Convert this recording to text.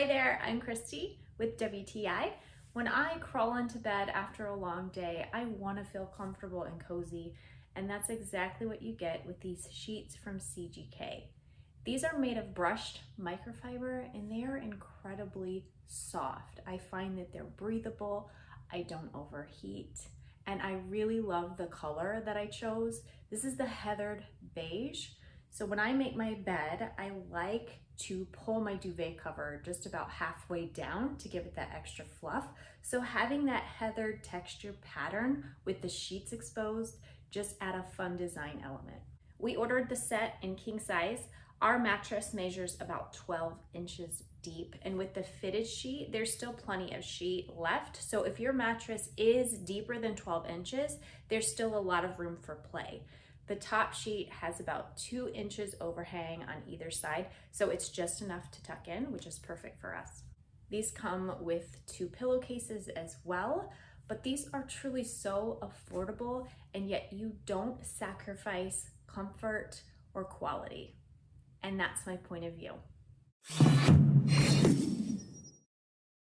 Hi there, I'm Christy with WTI. When I crawl into bed after a long day, I want to feel comfortable and cozy, and that's exactly what you get with these sheets from CGK. These are made of brushed microfiber and they are incredibly soft. I find that they're breathable, I don't overheat, and I really love the color that I chose. This is the heathered beige. So when I make my bed, I like to pull my duvet cover just about halfway down to give it that extra fluff. So having that heathered texture pattern with the sheets exposed just add a fun design element. We ordered the set in king size. Our mattress measures about 12 inches deep, and with the fitted sheet, there's still plenty of sheet left. So if your mattress is deeper than 12 inches, there's still a lot of room for play. The top sheet has about 2 inches overhang on either side, so it's just enough to tuck in, which is perfect for us. These come with 2 pillowcases as well, but these are truly so affordable, and yet you don't sacrifice comfort or quality. And that's my point of view.